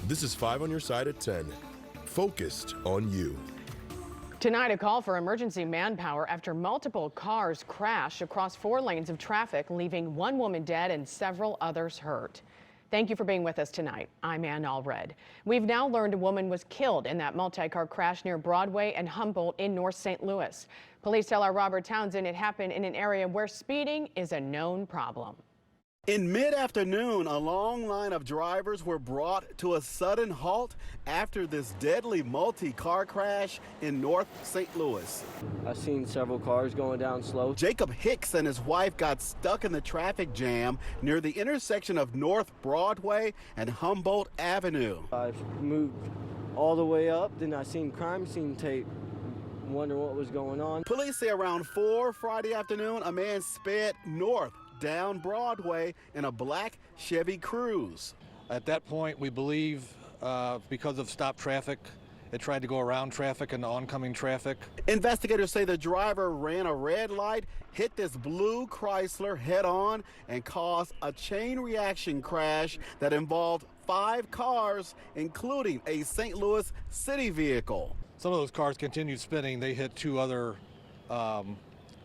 This is 5 on your side at 10. Focused on you. Tonight, a call for emergency manpower after multiple cars crash across 4 lanes of traffic, leaving 1 woman dead and several others hurt. Thank you for being with us tonight. I'm Ann Allred. We've now learned a woman was killed in that multi-car crash near Broadway and Humboldt in North St. Louis. Police tell our Robert Townsend it happened in an area where speeding is a known problem. In mid-afternoon, a long line of drivers were brought to a sudden halt after this deadly multi-car crash in North St. Louis. I've seen several cars going down slow. Jacob Hicks and his wife got stuck in the traffic jam near the intersection of North Broadway and Humboldt Avenue. I've moved all the way up, then I seen crime scene tape. Wonder what was going on. Police say around 4 Friday afternoon, a man sped north down Broadway in a black Chevy Cruze. At that point, we believe because of stopped traffic, it tried to go around traffic and oncoming traffic. Investigators say the driver ran a red light, hit this blue Chrysler head on, and caused a chain reaction crash that involved 5 cars, including a St. Louis city vehicle. Some of those cars continued spinning. They hit 2 other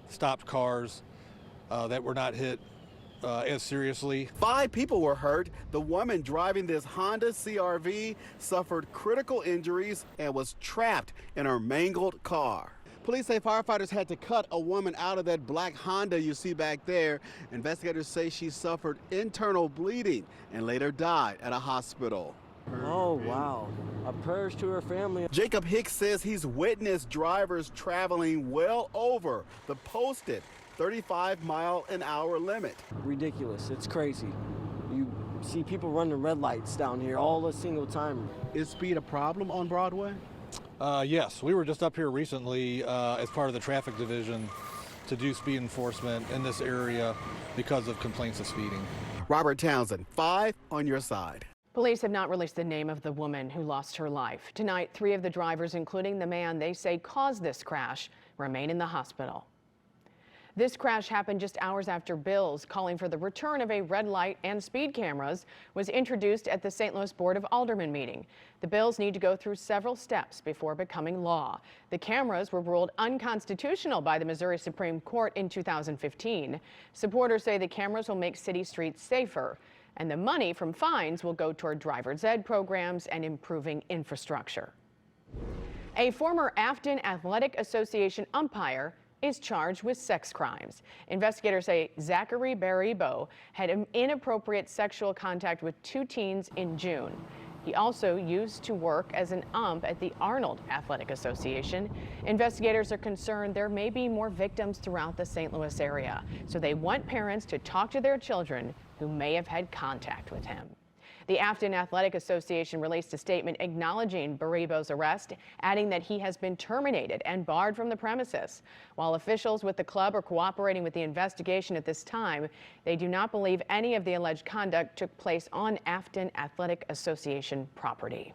stopped cars that were not hit as seriously. 5 people were hurt. The woman driving this Honda CR-V suffered critical injuries and was trapped in her mangled car. Police say firefighters had to cut a woman out of that black Honda you see back there. Investigators say she suffered internal bleeding and later died at a hospital. Oh, wow. Prayers to her family. Jacob Hicks says he's witnessed drivers traveling well over the posted 35-mile-an-hour limit. Ridiculous. It's crazy. You see people running red lights down here all the single time. Is speed a problem on Broadway? Yes, we were just up here recently as part of the traffic division to do speed enforcement in this area because of complaints of speeding. Robert Townsend, 5 on your side. Police have not released the name of the woman who lost her life. Tonight, 3 of the drivers, including the man they say caused this crash, remain in the hospital. This crash happened just hours after bills calling for the return of a red light and speed cameras was introduced at the St. Louis Board of Aldermen meeting. The bills need to go through several steps before becoming law. The cameras were ruled unconstitutional by the Missouri Supreme Court in 2015. Supporters say the cameras will make city streets safer, and the money from fines will go toward driver's ed programs and improving infrastructure. A former Afton Athletic Association umpire is charged with sex crimes. Investigators say Zachary Baribo had inappropriate sexual contact with 2 teens in June. He also used to work as an ump at the Arnold Athletic Association. Investigators are concerned there may be more victims throughout the St. Louis area, so they want parents to talk to their children who may have had contact with him. The Afton Athletic Association released a statement acknowledging Baribo's arrest, adding that he has been terminated and barred from the premises. While officials with the club are cooperating with the investigation at this time, they do not believe any of the alleged conduct took place on Afton Athletic Association property.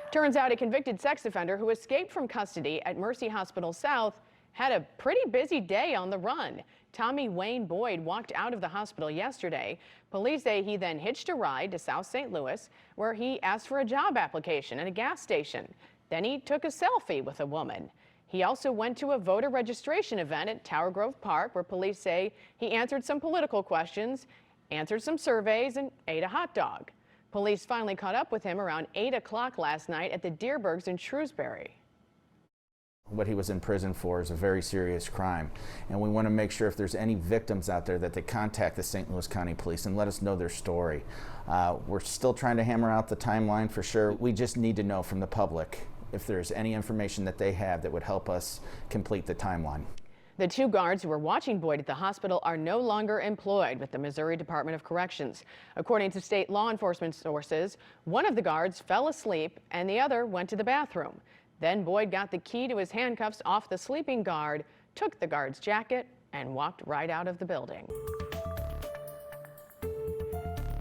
Turns out a convicted sex offender who escaped from custody at Mercy Hospital South had a pretty busy day on the run. Tommy Wayne Boyd walked out of the hospital yesterday. Police say he then hitched a ride to South St. Louis, where he asked for a job application at a gas station. Then he took a selfie with a woman. He also went to a voter registration event at Tower Grove Park, where police say he answered some political questions, answered some surveys, and ate a hot dog. Police finally caught up with him around 8 o'clock last night at the Deerbergs in Shrewsbury. What he was in prison for is a very serious crime, and we want to make sure if there's any victims out there that they contact the St. Louis County Police and let us know their story. We're still trying to hammer out the timeline for sure. We just need to know from the public if there's any information that they have that would help us complete the timeline. The 2 guards who were watching Boyd at the hospital are no longer employed with the Missouri Department of Corrections. According to state law enforcement sources, one of the guards fell asleep and the other went to the bathroom. Then Boyd got the key to his handcuffs off the sleeping guard, took the guard's jacket, and walked right out of the building.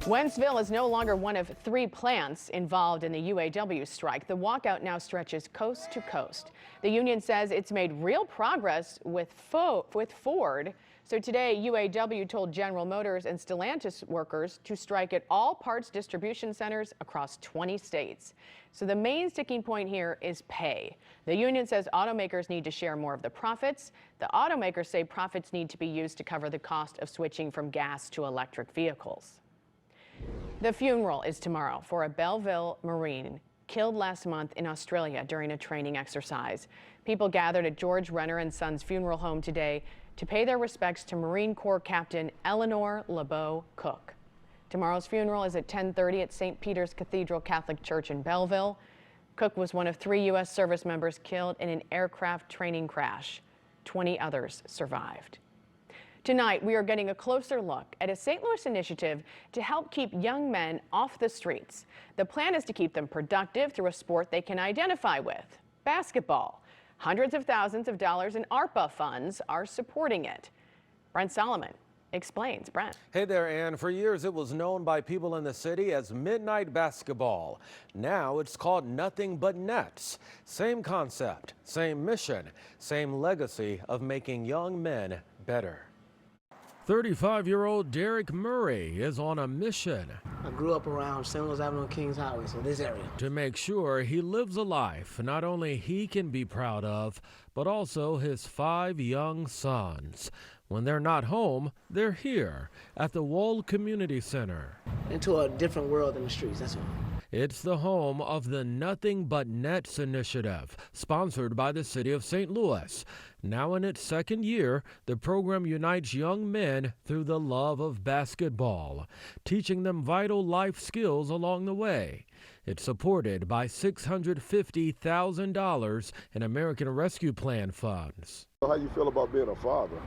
Wentzville is no longer one of 3 plants involved in the UAW strike. The walkout now stretches coast to coast. The union says it's made real progress with Ford So today, UAW told General Motors and Stellantis workers to strike at all parts distribution centers across 20 states. So the main sticking point here is pay. The union says automakers need to share more of the profits. The automakers say profits need to be used to cover the cost of switching from gas to electric vehicles. The funeral is tomorrow for a Belleville Marine killed last month in Australia during a training exercise. People gathered at George Renner and Sons Funeral Home today to pay their respects to Marine Corps Captain Eleanor LeBeau Cook. Tomorrow's funeral is at 10:30 at St. Peter's Cathedral Catholic Church in Belleville. Cook was one of 3 U.S. service members killed in an aircraft training crash. 20 others survived. Tonight, we are getting a closer look at a St. Louis initiative to help keep young men off the streets. The plan is to keep them productive through a sport they can identify with, basketball. Hundreds of thousands of dollars in ARPA funds are supporting it. Brent Solomon explains. Brent. Hey there, Ann. For years, it was known by people in the city as midnight basketball. Now it's called Nothing But Nets. Same concept, same mission, same legacy of making young men better. 35-year-old Derek Murray is on a mission. I grew up around St. Louis Avenue and Kings Highway, so this area. To make sure he lives a life not only he can be proud of, but also his 5 young sons. When they're not home, they're here at the Wold Community Center. Into a different world in the streets, that's all. It's the home of the Nothing But Nets initiative, sponsored by the city of St. Louis. Now in its 2nd year, the program unites young men through the love of basketball, teaching them vital life skills along the way. It's supported by $650,000 in American Rescue Plan funds. How you feel about being a father?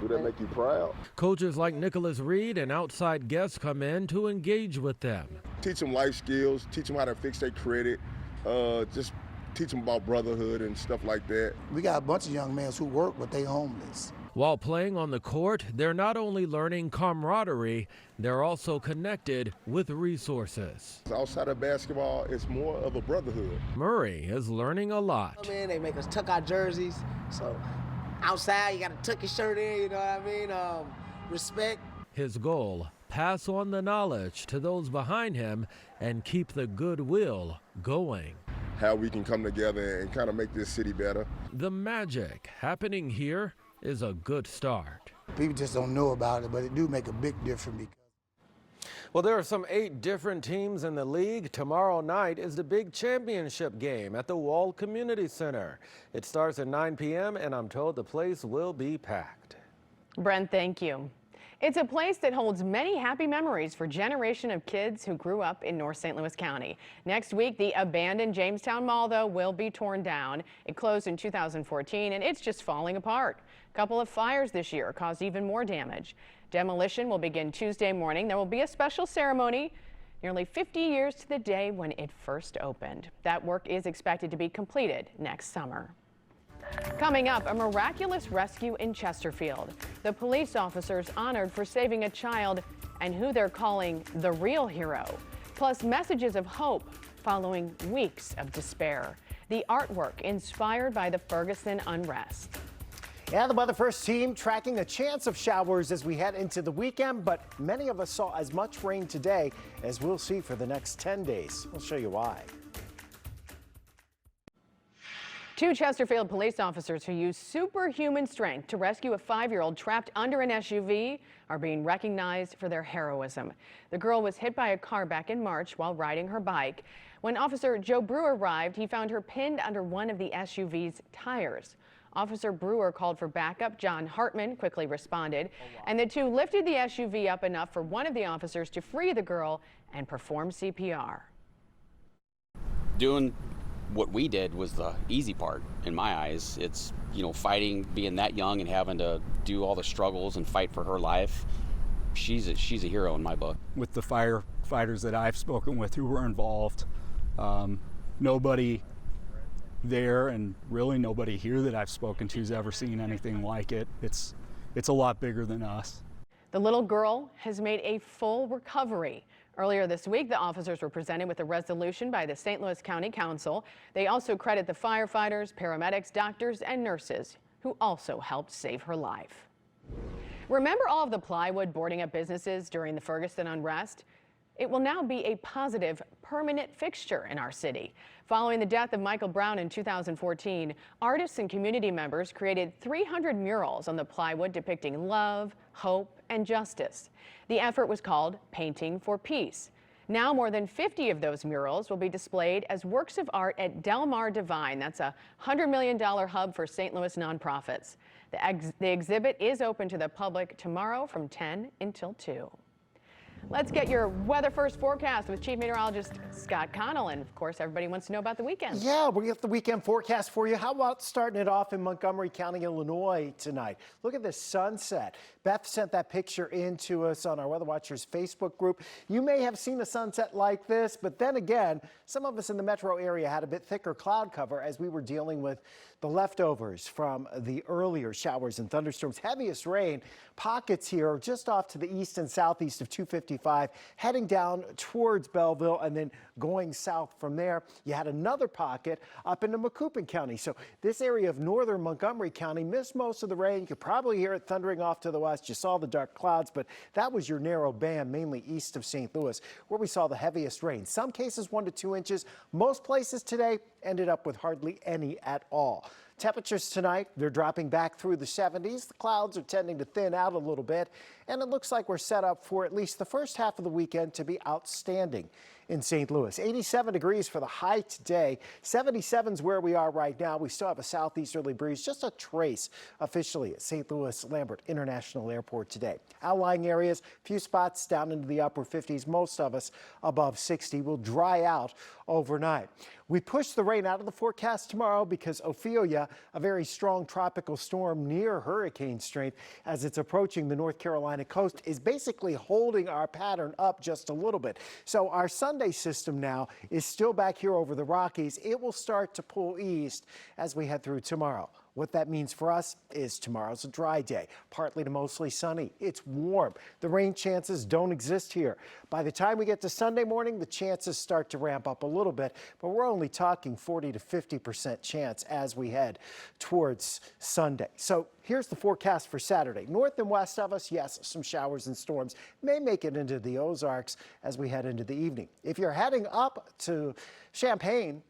Do that make you proud? Coaches like Nicholas Reed and outside guests come in to engage with them. Teach them life skills, teach them how to fix their credit, just teach them about brotherhood and stuff like that. We got a bunch of young men who work, but they homeless. While playing on the court, they're not only learning camaraderie, they're also connected with resources. Outside of basketball, it's more of a brotherhood. Murray is learning a lot. Come in, they make us tuck our jerseys, so outside you gotta tuck your shirt in, you know what I mean? Respect. His goal, pass on the knowledge to those behind him and keep the goodwill going. How we can come together and kind of make this city better. The magic happening here is a good start. People just don't know about it, but it do make a big difference. Well, there are some 8 different teams in the league. Tomorrow night is the big championship game at the Wall Community Center. It starts at 9 p.m. and I'm told the place will be packed. Brent, thank you. It's a place that holds many happy memories for a generation of kids who grew up in North St. Louis County. Next week, the abandoned Jamestown Mall, though, will be torn down. It closed in 2014, and it's just falling apart. A couple of fires this year caused even more damage. Demolition will begin Tuesday morning. There will be a special ceremony nearly 50 years to the day when it first opened. That work is expected to be completed next summer. Coming up, a miraculous rescue in Chesterfield. The police officers honored for saving a child and who they're calling the real hero. Plus messages of hope following weeks of despair. The artwork inspired by the Ferguson unrest. Yeah, the Weather First team tracking a chance of showers as we head into the weekend, but many of us saw as much rain today as we'll see for the next 10 days. We'll show you why. 2 Chesterfield police officers who used superhuman strength to rescue a 5-year-old trapped under an SUV are being recognized for their heroism. The girl was hit by a car back in March while riding her bike. When Officer Joe Brewer arrived, he found her pinned under one of the SUV's tires. Officer Brewer called for backup. John Hartman quickly responded, and the 2 lifted the SUV up enough for one of the officers to free the girl and perform CPR. Doing what we did was the easy part in my eyes. It's, fighting, being that young and having to do all the struggles and fight for her life. She's a hero in my book. With the firefighters that I've spoken with who were involved, nobody there and really nobody here that I've spoken to has ever seen anything like it. It's a lot bigger than us. The little girl has made a full recovery. Earlier this week, the officers were presented with a resolution by the St. Louis County Council. They also credit the firefighters, paramedics, doctors, and nurses who also helped save her life. Remember all of the plywood boarding up businesses during the Ferguson unrest? It will now be a positive, permanent fixture in our city. Following the death of Michael Brown in 2014, artists and community members created 300 murals on the plywood depicting love, hope, and justice. The effort was called Painting for Peace. Now more than 50 of those murals will be displayed as works of art at Del Mar Divine. That's a $100 million hub for St. Louis nonprofits. The exhibit is open to the public tomorrow from 10 until 2. Let's get your weather first forecast with Chief Meteorologist Scott Connell. And of course, everybody wants to know about the weekend. Yeah, we got the weekend forecast for you. How about starting it off in Montgomery County, Illinois tonight? Look at this sunset. Beth sent that picture in to us on our Weather Watchers Facebook group. You may have seen a sunset like this, but then again, some of us in the metro area had a bit thicker cloud cover as we were dealing with the leftovers from the earlier showers and thunderstorms. Heaviest rain pockets here just off to the east and southeast of 255, heading down towards Belleville and then going south from there. You had another pocket up into Macoupin County. So this area of northern Montgomery County missed most of the rain. You could probably hear it thundering off to the west. You saw the dark clouds, but that was your narrow band, mainly east of St. Louis, where we saw the heaviest rain. Some cases 1 to 2 inches. Most places today ended up with hardly any at all. Temperatures tonight, they're dropping back through the 70s. The clouds are tending to thin out a little bit, and it looks like we're set up for at least the first half of the weekend to be outstanding in St. Louis. 87 degrees for the high today. 77 is where we are right now. We still have a southeasterly breeze, just a trace officially at St. Louis Lambert International Airport today. Outlying areas, a few spots down into the upper 50s. Most of us above 60 will dry out overnight. We push the rain out of the forecast tomorrow because Ophelia, a very strong tropical storm near hurricane strength as it's approaching the North Carolina coast, is basically holding our pattern up just a little bit. So our Sunday system now is still back here over the Rockies. It will start to pull east as we head through tomorrow. What that means for us is tomorrow's a dry day, partly to mostly sunny. It's warm. The rain chances don't exist here. By the time we get to Sunday morning, the chances start to ramp up a little bit, but we're only talking 40 to 50% chance as we head towards Sunday. So here's the forecast for Saturday. North and west of us, yes, some showers and storms may make it into the Ozarks as we head into the evening. If you're heading up to Champaign,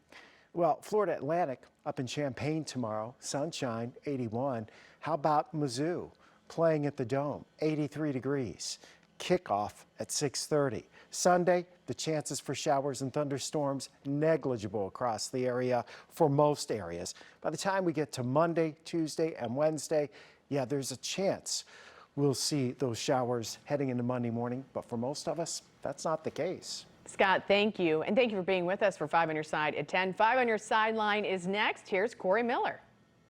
well, Florida Atlantic up in Champaign tomorrow, sunshine, 81. How about Mizzou playing at the Dome, 83 degrees. Kickoff at 6:30. Sunday, the chances for showers and thunderstorms negligible across the area for most areas. By the time we get to Monday, Tuesday, and Wednesday, yeah, there's a chance we'll see those showers heading into Monday morning, but for most of us, that's not the case. Scott, thank you. And thank you for being with us for 5 on Your Side at 10. 5 on Your Sideline is next. Here's Corey Miller.